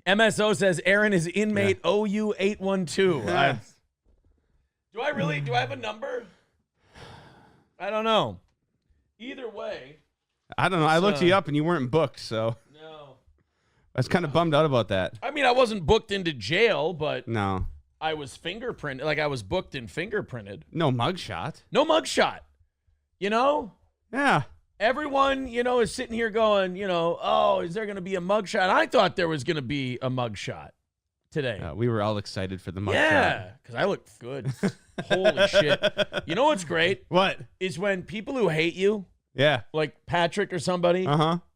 MSO says Aaron is inmate OU812. Do I have a number? I don't know. Either way. I don't know. I looked you up and you weren't booked, so. No. I was kind of bummed out about that. I mean, I wasn't booked into jail, but No. I was fingerprinted. Like, I was booked and fingerprinted. No mugshot. No mugshot. You know? Yeah. Everyone, is sitting here going, oh, is there going to be a mugshot? I thought there was going to be a mugshot today. We were all excited for the mugshot. Yeah, because I looked good. Holy shit. You know what's great? What? Is when people who hate you, Yeah. like Patrick or somebody,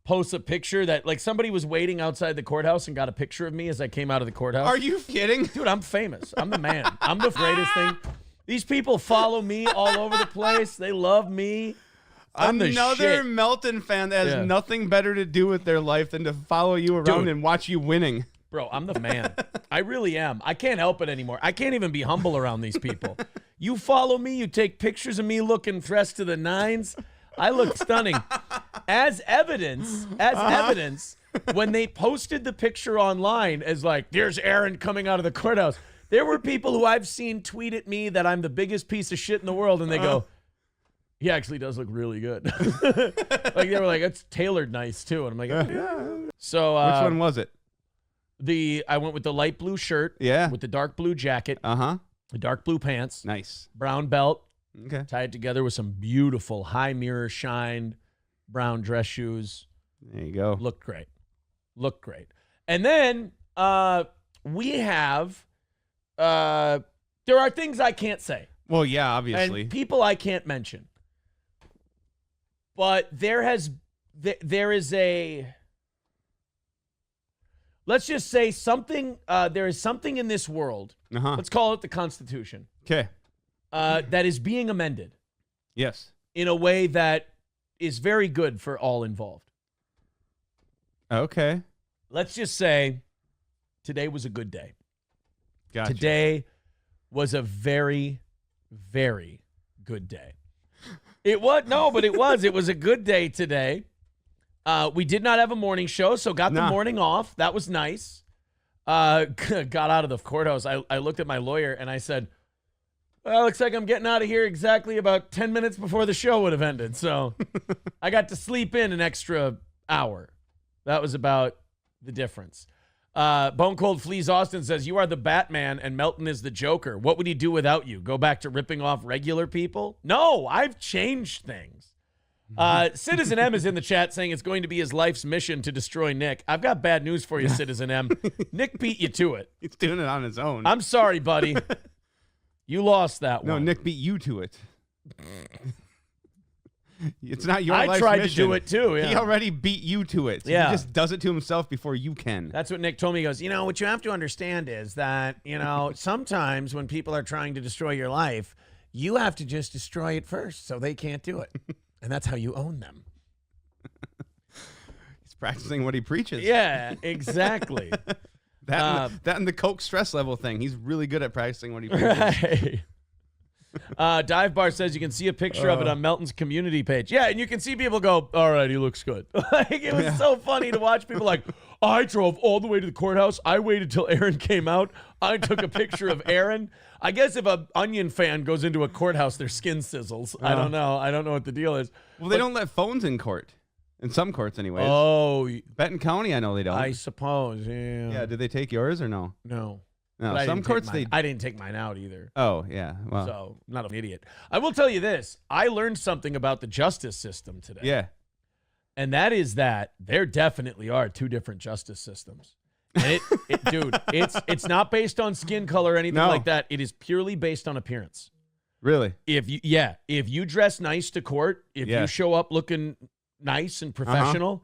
posts a picture that, like, somebody was waiting outside the courthouse and got a picture of me as I came out of the courthouse. Are you kidding? Dude, I'm famous. I'm the man. I'm the greatest thing. These people follow me all over the place. They love me. I'm Another the shit. Melton fan that has nothing better to do with their life than to follow you around and watch you winning. Bro, I'm the man. I really am. I can't help it anymore. I can't even be humble around these people. You follow me, you take pictures of me looking dressed to the nines. I look stunning. As evidence, when they posted the picture online as like, there's Aaron coming out of the courthouse, there were people who I've seen tweet at me that I'm the biggest piece of shit in the world, and they go, he actually does look really good. Like, they were like, it's tailored nice, too. And I'm like, yeah. So, which one was it? I went with the light blue shirt. Yeah. With the dark blue jacket. The dark blue pants. Nice. Brown belt. Okay. Tie it together with some beautiful high mirror shined brown dress shoes. There you go. Looked great. And then we have, there are things I can't say. Well, yeah, obviously. And people I can't mention. But there is a, let's just say something, there is something in this world, let's call it the Constitution. Okay. That is being amended. Yes. In a way that is very good for all involved. Okay. Let's just say today was a good day. Gotcha. Today was a very, very good day. It was a good day today. We did not have a morning show, so got the morning off. That was nice. Got out of the courthouse. I looked at my lawyer and I said, well, looks like I'm getting out of here exactly about 10 minutes before the show would have ended. So I got to sleep in an extra hour. That was about the difference. Bone Cold Fleas Austin says, you are the Batman and Melton is the Joker. What would he do without you? Go back to ripping off regular people? No, I've changed things. Citizen M is in the chat saying it's going to be his life's mission to destroy Nick. I've got bad news for you, Citizen M. Nick beat you to it. He's doing it on his own. I'm sorry, buddy. You lost that one. No, Nick beat you to it. It's not your life's mission. I tried to do it too. Yeah. He already beat you to it. Yeah. He just does it to himself before you can. That's what Nick told me. He goes, what you have to understand is that, sometimes when people are trying to destroy your life, you have to just destroy it first so they can't do it. And that's how you own them. He's practicing what he preaches. Yeah, exactly. that and the Coke stress level thing. He's really good at practicing what he preaches. Right. Dive Bar says you can see a picture of it on Melton's community page. Yeah, and you can see people go, all right, he looks good. Like, it was so funny to watch people like, I drove all the way to the courthouse. I waited till Aaron came out. I took a picture of Aaron. I guess if an Onion fan goes into a courthouse, their skin sizzles. I don't know. I don't know what the deal is. Well, they don't let phones in court. In some courts, anyways. Oh. Benton County, I know they don't. I suppose, yeah. Yeah, did they take yours or no? No. No, some courts they... I didn't take mine out either. Oh, yeah. Well. So, not an idiot. I will tell you this. I learned something about the justice system today. Yeah. And that is that there definitely are two different justice systems. And dude, it's not based on skin color or anything like that. It is purely based on appearance. Really? If you dress nice to court, if you show up looking nice and professional,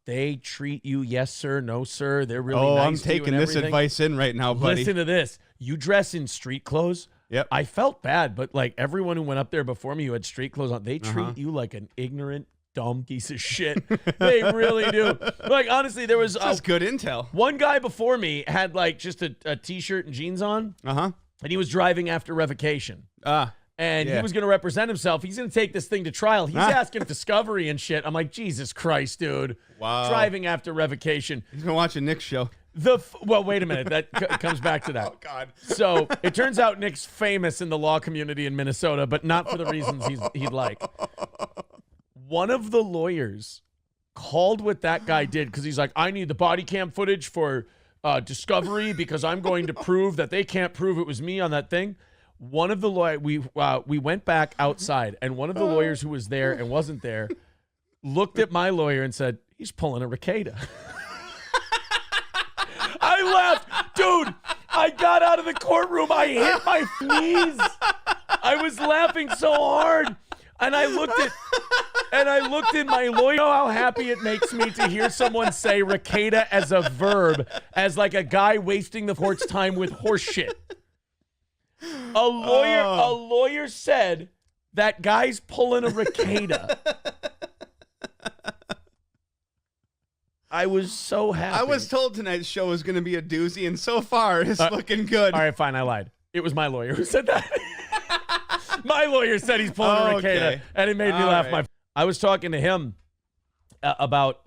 they treat you yes sir, no sir. They're really nice. I'm taking this advice in right now, buddy. Listen to this. You dress in street clothes. Yep. I felt bad, but like everyone who went up there before me who had street clothes on, they treat you like an ignorant, dumb piece of shit. They really do. Like, honestly, there was that's good intel. One guy before me had like just a t-shirt and jeans on. And he was driving after revocation. And he was going to represent himself. He's going to take this thing to trial. He's asking discovery and shit. I'm like, Jesus Christ, dude. Wow. Driving after revocation. He's been watching Nick's show. Well, wait a minute. That comes back to that. Oh, God. So it turns out Nick's famous in the law community in Minnesota, but not for the reasons he'd like. One of the lawyers called what that guy did because he's like, I need the body cam footage for discovery because I'm going to prove that they can't prove it was me on that thing. One of the we went back outside, and one of the lawyers who was there and wasn't there looked at my lawyer and said, he's pulling a Ricada. I laughed. Dude, I got out of the courtroom. I hit my knees. I was laughing so hard. And I looked at my lawyer. You know how happy it makes me to hear someone say Ricada as a verb, as like a guy wasting the court's time with horse shit. A lawyer said that guy's pulling a Ricada. I was so happy. I was told tonight's show was going to be a doozy, and so far it's looking good. All right, fine, I lied. It was my lawyer who said that. My lawyer said he's pulling a Ricada, and it made me laugh. Right. I was talking to him about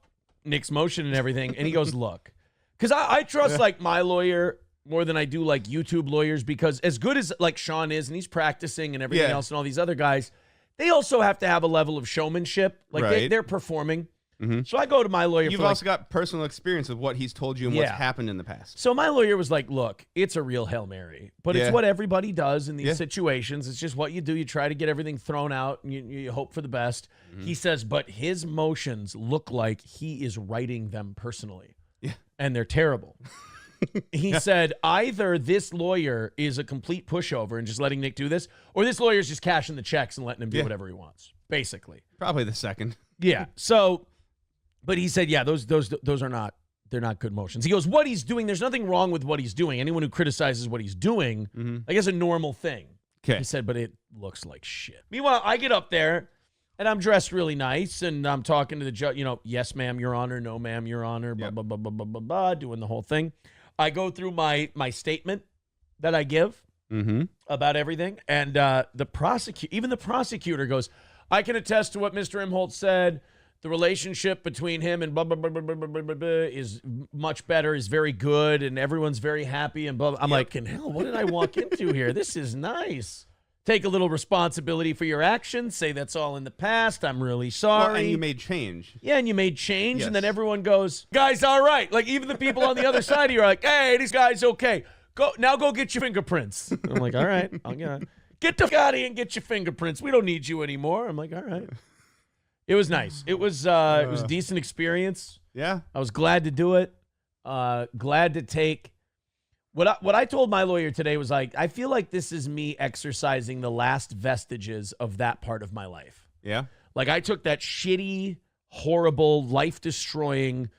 Nick's motion and everything, and he goes, look, because I trust like my lawyer more than I do like YouTube lawyers, because as good as like Sean is, and he's practicing and everything else, and all these other guys, they also have to have a level of showmanship. Like they're performing. Mm-hmm. So I go to my lawyer. You've also got personal experience of what he's told you and what's happened in the past. So my lawyer was like, look, it's a real Hail Mary, but it's what everybody does in these situations. It's just what you do. You try to get everything thrown out, and you hope for the best. Mm-hmm. He says, but his motions look like he is writing them personally. Yeah. And they're terrible. He said, either this lawyer is a complete pushover and just letting Nick do this, or this lawyer is just cashing the checks and letting him do whatever he wants, basically. Probably the second. Yeah. So... But he said, yeah, those are not, they're not good motions. He goes, what he's doing, there's nothing wrong with what he's doing. Anyone who criticizes what he's doing, I guess a normal thing. Okay. He said, but it looks like shit. Meanwhile, I get up there and I'm dressed really nice and I'm talking to the judge, yes, ma'am, your honor, no, ma'am, your honor, blah, blah, blah, blah, blah, blah, blah, doing the whole thing. I go through my statement that I give about everything. And even the prosecutor goes, I can attest to what Mr. Imholt said. The relationship between him and blah, blah, blah, blah, blah, blah, blah, blah, is much better, is very good, and everyone's very happy. And blah, blah. I'm like, hell, what did I walk into here? This is nice. Take a little responsibility for your actions. Say that's all in the past. I'm really sorry. Well, and you made change. Yeah, and you made change. Yes. And then everyone goes, guy's all right. Like, even the people on the other side of you are like, hey, this guy's okay. Go get your fingerprints. I'm like, all right. Get the fuck out of here and get your fingerprints. We don't need you anymore. I'm like, all right. It was nice. It was a decent experience. Yeah. I was glad to do it. Glad to take what I told my lawyer today was like, I feel like this is me exercising the last vestiges of that part of my life. Yeah. Like I took that shitty, horrible, life-destroying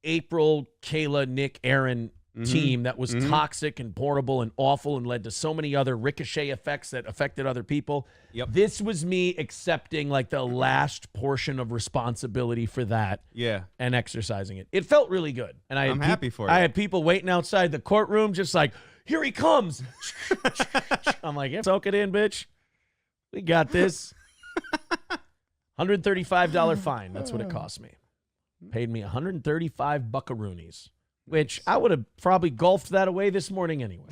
April, Kayla, Nick, Aaron team that was toxic and horrible and awful and led to so many other ricochet effects that affected other people. Yep. This was me accepting like the last portion of responsibility for that and exercising it. It felt really good. And I'm happy for you. I had people waiting outside the courtroom just like, here he comes. I'm like, yeah, soak it in, bitch. We got this. $135 fine. That's what it cost me. Paid me 135 buckaroonies. Which I would have probably golfed that away this morning anyway.